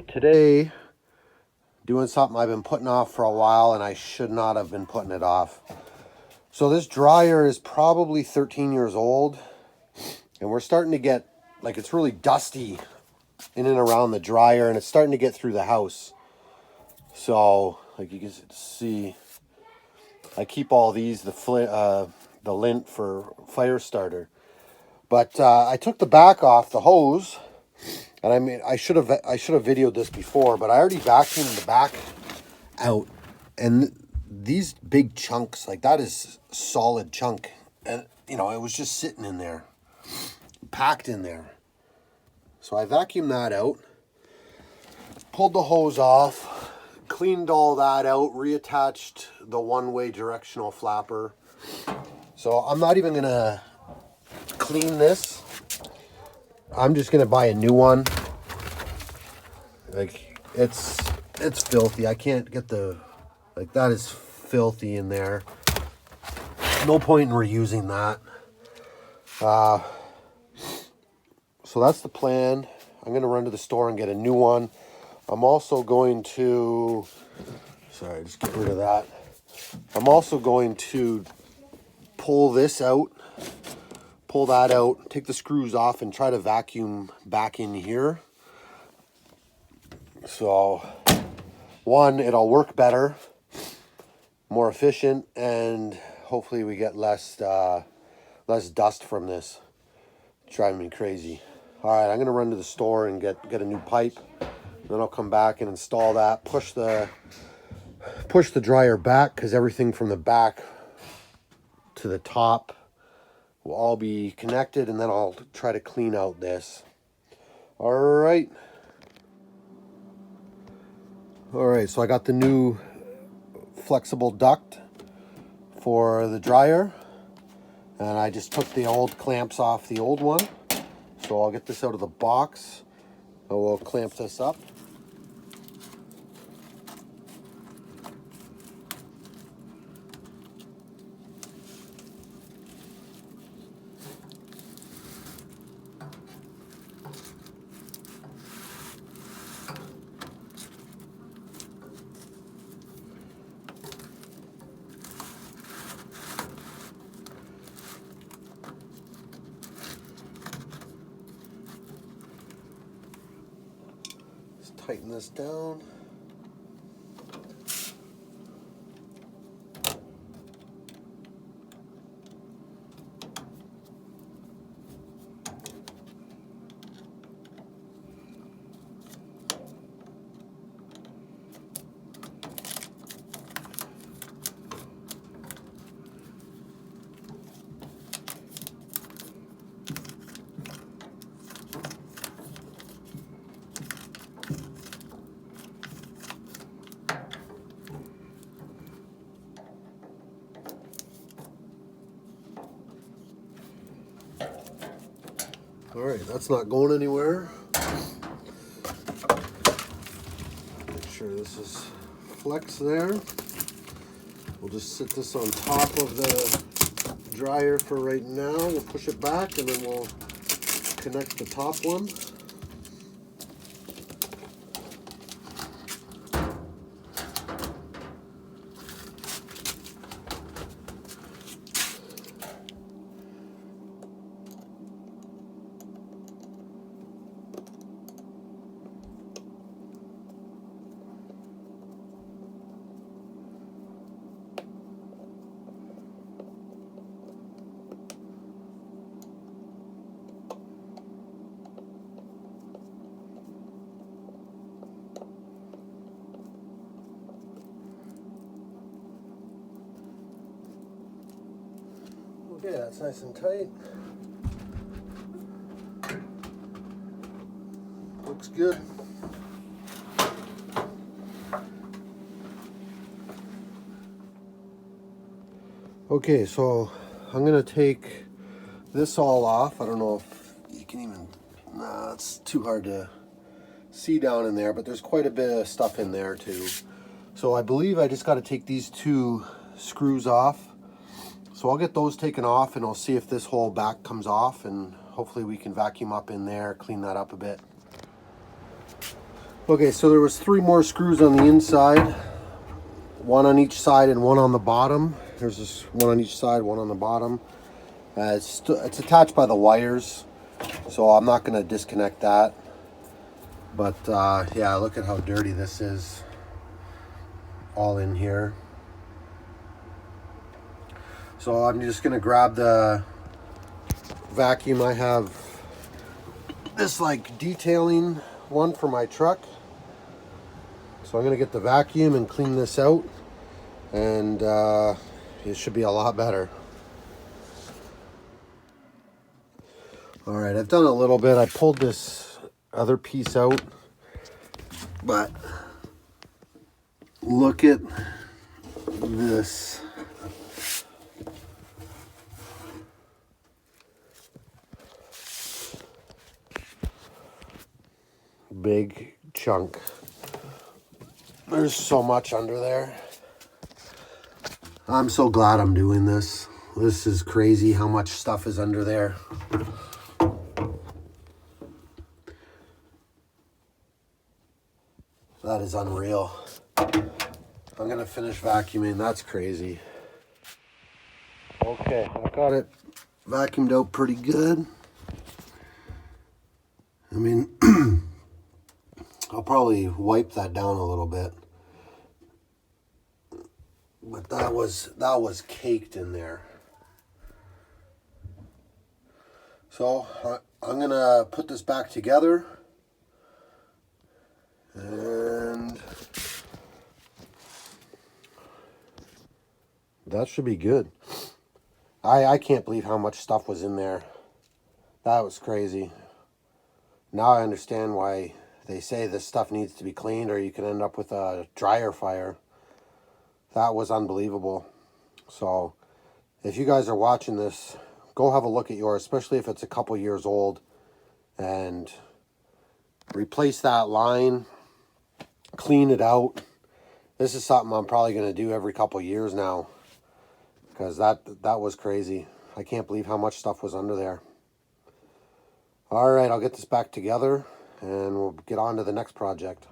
Alright, today doing something I've been putting off for a while, and I should not have been putting it off. So this dryer is probably 13 years old, and we're starting to get, like, it's really dusty in and around the dryer, and it's starting to get through the house. So, like you can see, I keep all these, the lint for fire starter. But I took the back off the hose, and I mean, I should have videoed this before, but I already vacuumed the back out, and these big chunks, like that is solid chunk, and you know, it was just sitting in there, packed in there. So I vacuumed that out, pulled the hose off, cleaned all that out, reattached the one-way directional flapper. So I'm not even gonna clean this. I'm just gonna buy a new one. Like, it's filthy. I can't get the, like, that is filthy in there. No point in reusing that. So that's the plan. I'm gonna run to the store and get a new one. I'm also going to, sorry, just get rid of that. I'm also going to pull this out, pull that out, take the screws off, and try to vacuum back in here. So, one, it'll work better, more efficient, and hopefully we get less dust from this. It's driving me crazy. All right, I'm gonna run to the store and get a new pipe. Then I'll come back and install that. Push the dryer back, because everything from the back to the top will all be connected, and then I'll try to clean out this. All right. So I got the new flexible duct for the dryer, and I just took the old clamps off the old one. So I'll get this out of the box, and we'll clamp this up. Tighten this down. All right, that's not going anywhere. Make sure this is flex there. We'll just sit this on top of the dryer for right now. We'll push it back, and then we'll connect the top one. Okay, that's nice and tight. Looks good. Okay, so I'm gonna take this all off. I don't know if you can even, nah, it's too hard to see down in there, but there's quite a bit of stuff in there too. So I believe I just got to take these two screws off. So I'll get those taken off, and I'll see if this whole back comes off, and hopefully we can vacuum up in there, clean that up a bit. Okay, so there was 3 more screws on the inside, one on each side and one on the bottom. There's this one on each side, one on the bottom. It's attached by the wires, so I'm not going to disconnect that. But yeah, look at how dirty this is, all in here. So I'm just going to grab the vacuum. I have this like detailing one for my truck. So I'm going to get the vacuum and clean this out, and it should be a lot better. All right, I've done a little bit. I pulled this other piece out, but look at this. Big chunk. There's so much under there. I'm so glad I'm doing this. This is crazy how much stuff is under there. That is unreal. I'm gonna finish vacuuming. That's crazy. Okay, I got it vacuumed out pretty good. I mean, I'll probably wipe that down a little bit. But that was caked in there. So I'm gonna put this back together, and that should be good. I can't believe how much stuff was in there. That was crazy. Now I understand why they say this stuff needs to be cleaned, or you can end up with a dryer fire. That was unbelievable. So if you guys are watching this, go have a look at yours, especially if it's a couple years old, and replace that line, clean it out. This is something I'm probably going to do every couple years now, because that was crazy. I can't believe how much stuff was under there. All right, I'll get this back together and we'll get on to the next project.